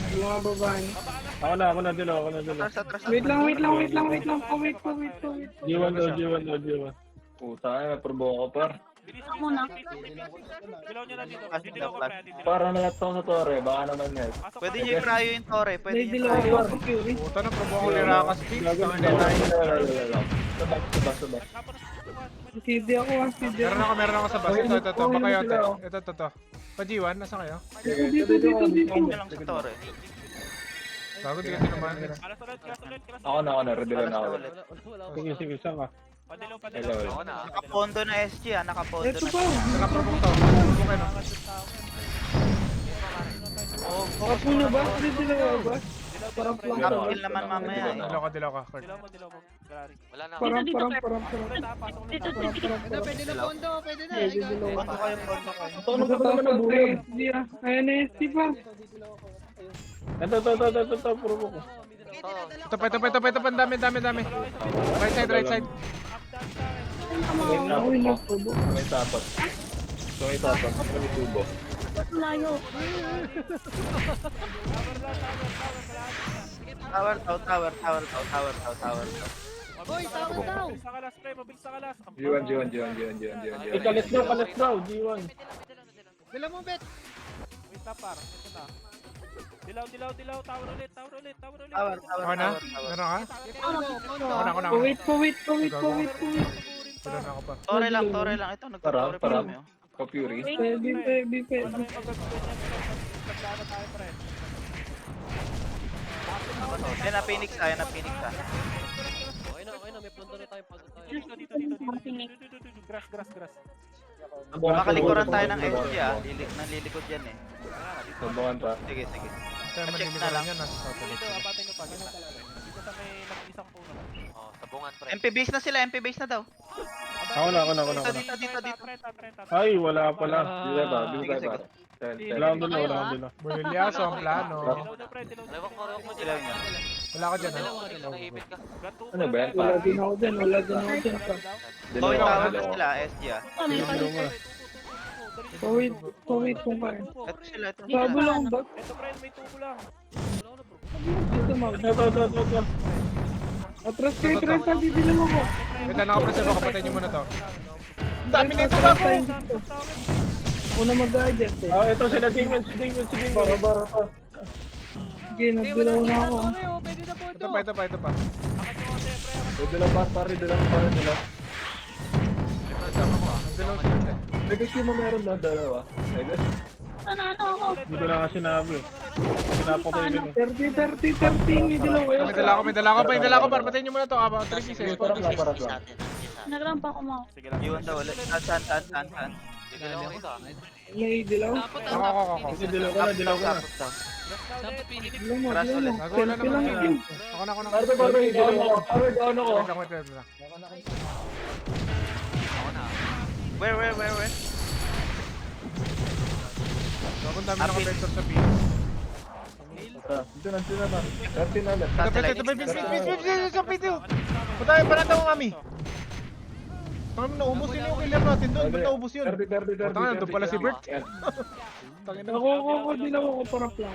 Yung mga babae. Ako na, dilaw. Atras. Wait lang. Wait ko. G1 daw. Puta, naprobo ako, par. Ako na. Dilaw nyo na dito. Dilaw ko pre. Para nalat ako sa tore, baka naman yan. Pwede nyo i-cryo yung tore. May Pwede nyo dilaw i-cryo. ako, Fury. Puta na, probo ako ni Rakas Pig. Sabak. CD ako, ah. CD ako. Meron ako sa bus. Ito. Baka yun, ito. Pa-G1, nasa kayo? Dito. Nyo lang sa tore. Bago, di ka tinamaan. Kalas ulit. Ako na, ready na ako. Sige, saan ka? Padilaw. Ako na, ah. Nakapondo na SG nakapondo Ito na. pa. Nakaprobong to. Probong kayo. Oh, Ako na ba? Dilaw ba? Parang plan. Kapil naman mamaya eh. Dilaw ka, Kurt. Dilaw mo. Galari. Wala na. Dito, dito, Parang. Pre, tapasok na Dito, tapos. dito. Pwede na pondo, pwede na. Pwede Ikaw. dilaw. Pondo kayo, pondo kayo. Ito, ano ka naman ang buhay? Ayan na SD pa. Ito, provoke ko. Ito pa, dami. Right side. Uy, nakubo. May tapat. May tapat. May tubo. Ba't layo? Tower. Hoy, tawag daw. Mabilis na kalas, pre. Mabilis na kalas. G1. Kalis daw, G1. Dala mo, Bet. Wait na, par. Ito na. Dilaw. Tower ulit. Tower. Ako na? Meron ka? Ako na. Wait. Wala na ako pa. Tore lang. Ito, nagtutore pa Parang. kami. oh. Ka-Fury. Pwede. Nagdaan na tayo, pre. Yan na Phoenix ah. Dito. Grass. Makalikuran tayo ng SG ah. Nalilikod yan eh. Sabangan pa. Sige. Tayo Check maniligaran na lang. yan. Nasa south Dito, ulit. abatay nyo pa. Dito sa may nag-isang puno. Oh, sabungan pre. MP base na sila. MP base na daw. Ako na. Dito. Trenta. Ay, wala pala. Bigay pa. Wala akong dala. Buliaso ang plano. Dilaw na, pre. Dilaw na. Lewak mo Dilaw niya. Wala ka dyan, ha? Nahimik ka. Ano ba yan? Wala din ako dyan. Toy Dalawa. tower na sila. SG ah. Ano yung Dalawa nga. Pawit kung kaya. Ito sila. Sabo lang ba? Ito, pre. May tubo lang. Dito, mag. Ito. Atras kayo, sabi din ako. Wait lang, nakapreserve ako. Patayin nyo muna to. Ang dami na ito, Bako! Una mag-adjust eh. Ito sila Demon. Bara pa. Sige, nagbilaw na ako. Pwede na pondo. Ito pa. Dalawa pa, pare. Dalawa. May kasi mo meron na dalawa. Ano ako? Dito lang nga sinabi. Pinapatay din. 30, hindi lang kayo. May dala ko, par. Patayin nyo muna to. 3 pieces, 4 pieces. Nagrampa ko mo. Sige lang. Iwan daw ulit. Saan. Dilaw ko ito. May dilaw. Ako. Sige, dilaw ka na. Dilaw mo. Ako na Selfie lang naman. yun. Ako na. Pare, down ako. Wait lang. Where? Ako dami naka-vector sa P. Dito na. 30 na lang. Ito, sa video. Patay, parada ko kami. Kami naubos yun yung killer natin doon. Ba't naubos yun? 30. Tangina, doon pala si Bert. Tangina. Ako, dilaw ako para plan.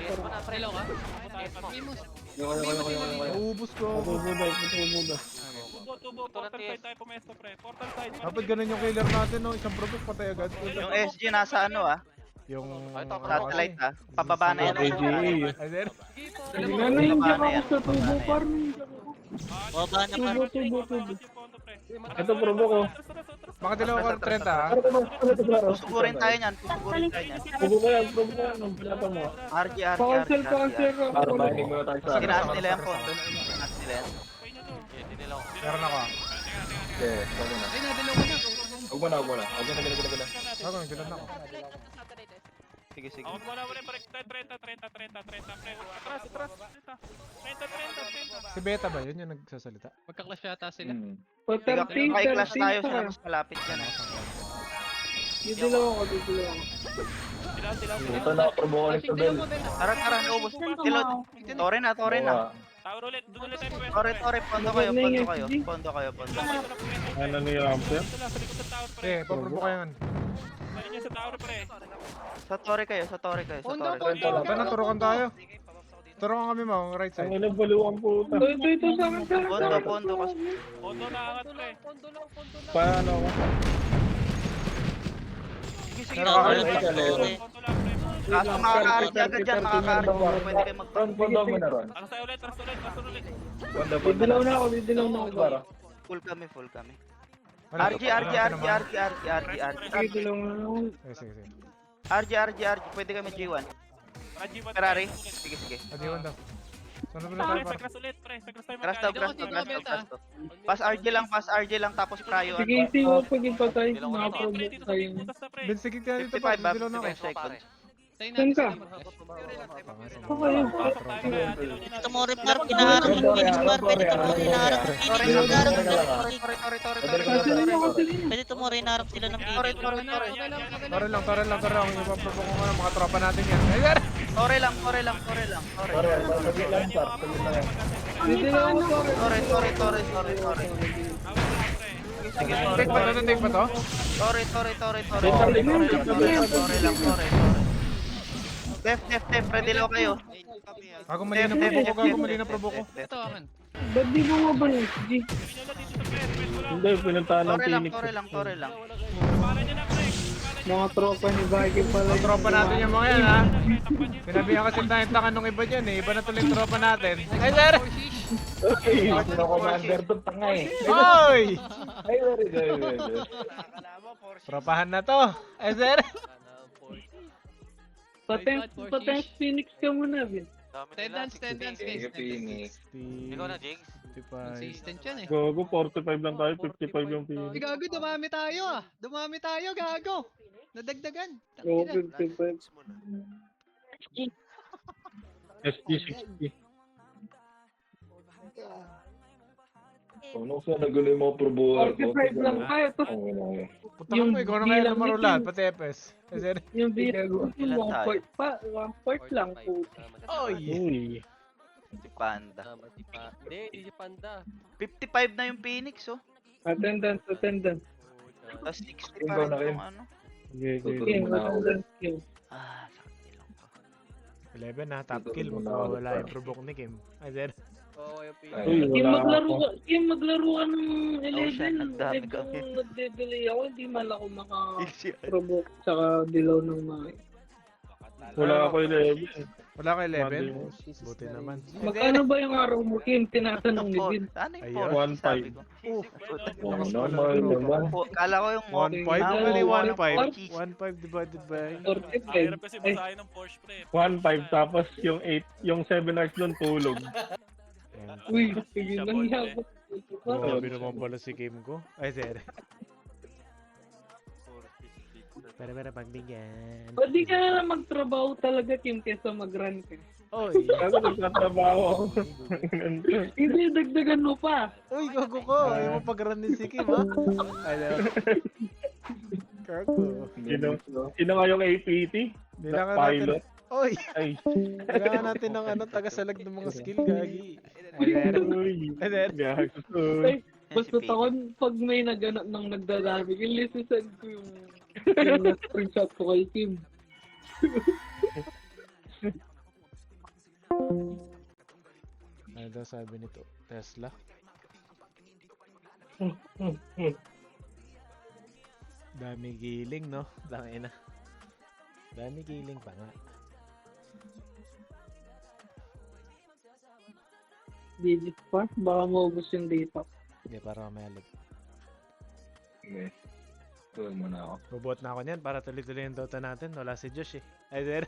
Dilaw ka? Famous. Naubos ko. Tubo. Portal side tayo pumesto, pre. Portal side. Dapat ganun yung killer natin, no? Isang product patay agad. Yung SG nasa ano ah. Yung... Satellite ah. Pababa na yan. Ay, there. Ano yung diyak ako sa tubo par. Tubo. Ito, probo ko. Baka dilaw ka 30, ha? Susugurin tayo niyan. Probo ko yan. Ang pinapa mo. RG. Cancel. Para mahinig muna tayo sa Ginaas nila yung pondo. Ginaas nila yan. Hindi nila ako. Meron ako. Okay, wag na. Ay, nadilaw ko na. Huwag mo na. Gala. Ako, nagdilan ako. Sige. Ako wala pre. 30, pre. Atras. 30. Si Beta ba yun yung nagsasalita? Magka-clash yata sila. Kai-clash tayo sila mas malapit yan. Dilaw ako. Dilaw. Ito na, probo ko ulit sa bell. Tara, naubos. Tore na. Tower ulit. Doon ulit tayo. Tore, pondo kayo. Ano niya, Amper? Sa likod ng tower, pre. Eh, paprobo kayo yan. Ano niya sa tower, pre? Sa tore kayo. Pondo. Ito na, turukan tayo. Turukan kami mo, right Ang side. ilang baliwang puta. Ito sa akin. Pondo. Pondo na angat, pre. Paano ako? Sige. Meron ka kayo. Pondo lang, pre. Kaso makaka-RG agad yan. Pwede kayo Pondo mo na ron. Atras tayo ulit. Dilaw na ako. Para. Full kami. Wala. RG. Dilaw na ako. Sige. RG. Pwede kami G1. Ferrari. Sige. Adiwan daw. Sunod mo na tayo, par. Pagras ulit, pre. Pagras tayo Grass magkano. daw. Pass RG lang tapos Cryo. Sige, iti ko pag ipatay. Nakaprobo tayo. Butas na, pre. Ben, sige tayo dito, par. 55 Dilaw na ako. 55 seconds. Tayo Saan natin ka? sila mag-flash. Okay. Ito mo rin par, pinaharap ng Phoenix par. Pwede ito mo rin hinaharap ng Phoenix. Magharap sila ng Phoenix. Pwede ito mo rin hinaharap sila ng Phoenix. Tore lang. Yung paprovoke ko nga mga tropa natin yan. Ayan! Tore lang. Pare, saglit lang, par. Saglit lang yan. Hindi na ako Tore. Sige, Take pa to? Tore lang. Def, ready lang kayo. Ako mali na provoke ko. Ito akin. Ba't di mo mabalis, G? Hindi, pinuntahan ng Phoenix. Tore lang. Mga tropa ni Viking pala. Ang tropa natin yung mga yan, ha? Sinabihan kasi tayong tangan nung iba dyan, eh. Iba na tuloy yung tropa natin. Ay, sir! Ay, sino commander to, tanga eh. Oy! Ay, very good. Tropahan na to. Ay, sir! Patay Phoenix ka muna, Vin. Stand dance, Sige, guys. Phoenix. Ikaw na, Jigs. Consistent yan eh. Gogo, 45 lang tayo, 55 yung Uy, Phoenix. gago, dumami tayo ah. Dumami tayo, gago. Nadagdagan. Oo, Tangina. 55. SG60. Ano sa nagulo yung mga probuhar ko? 45 lang tayo. Tapos Okay. Punta ka mo, ikaw na kaya lumaro lahat, pati FS. Ay, sir! yung video, Ilan tayo? 1 lang po. Oy! Uy. Si Panda. Hindi si Panda. 55 na yung Phoenix, oh. Attendance. Tapos 60 Ikaw pa rin na rin. yung ano. Okay. King, attendance king. Sakit lang to. 11 na, top kill. Magkawala yung provoke ni Kim. Ay, sir! Oo, yung Phoenix. Uy, Kim, wala ako. maglaro ka ng Oh, shit, 11. ang dami Eh, kami. kung nagde-delay ako, hindi man ako maka-provoke tsaka dilaw ng mga. Wala ako 11. Wala ka 11? Buti naman. Magkano ba yung araw mo, Kim? Tinatanong ni Vin. Ano yung Ayun. 4? Sabi ko. Oo, normal naman. Kala ko yung 1.5? Ah, Only 1.5. 1.5 divided by... 45. kasi Ay, basahin ng Porsche pre. 1.5 tapos yung 8, yung 7 hours doon tulog. Ayan. uy, sige lang niya ako. Grabe naman pala si Kim ko. Ay, sir. Para pagbigyan. O di ka na lang magtrabaho talaga, Kim, kesa mag-run ka. Oy! Ako nagtatrabaho ako. Hindi, dagdagan mo pa. Uy, gago ko! Ayaw mo pag-run din si Kim, ha? Ano? Gago. Sino nga yung APT? Bilangan Pilot? natin. Oy! Ay. Bilangan natin ng tagasalag ng mga skill, gagi. Ay, Uy. sir. Gago. Ay, basta takon pag may naganap ng nagdadami, ilisisend ko yung screenshot ko kay Kim. Ano daw sabi nito? Tesla? Dami giling, no? Dami na. Dami giling pa nga. Digit pa, baka maubos yung data. Hindi, para mayalig. Okay. Tuloy muna ako. Bubot na ako niyan para tuloy-tuloy yung Dota natin. Wala si Josh eh. Ay, sir.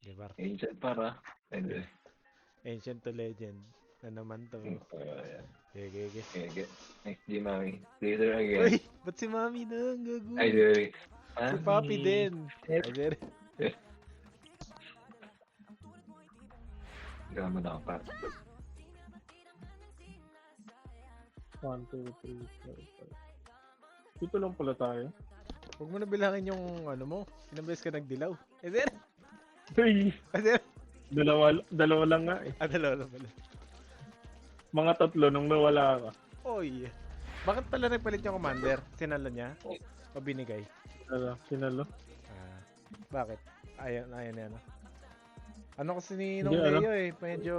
Di ba? Ancient para. Hindi. Ancient to legend. Na naman to. Ayan. Gege. Okay. Next di mami. Later Uy! again. Ba't si Mami na? Gago. Ay, sorry. Si Papi din. Ay, sir. Gama na ako pa. 1, 2, 3, 4, 5. Dito lang pala tayo. Huwag mo na bilangin yung ano mo. Ilang beses ka nagdilaw. Ay, sir. Uy. Ay, sir. Dalawa lang nga eh. Ah, dalawa pala. Mga 3 nung nawala ka. Oy. Bakit pala nagpalit yung commander? Sinalo niya? O binigay? Sinalo. Ah, bakit? Ayaw na yan. Ano kasi ni Hindi, Nong alam. Leo eh, medyo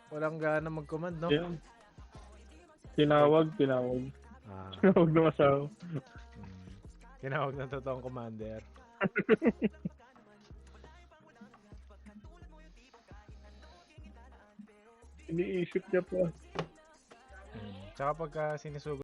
walang gana mag-command, no? Yan. Tinawag. Ah, Tinawag na masaw. tinawag ng totoong commander. Iniisip niya pa. Tsaka pagka sinusugo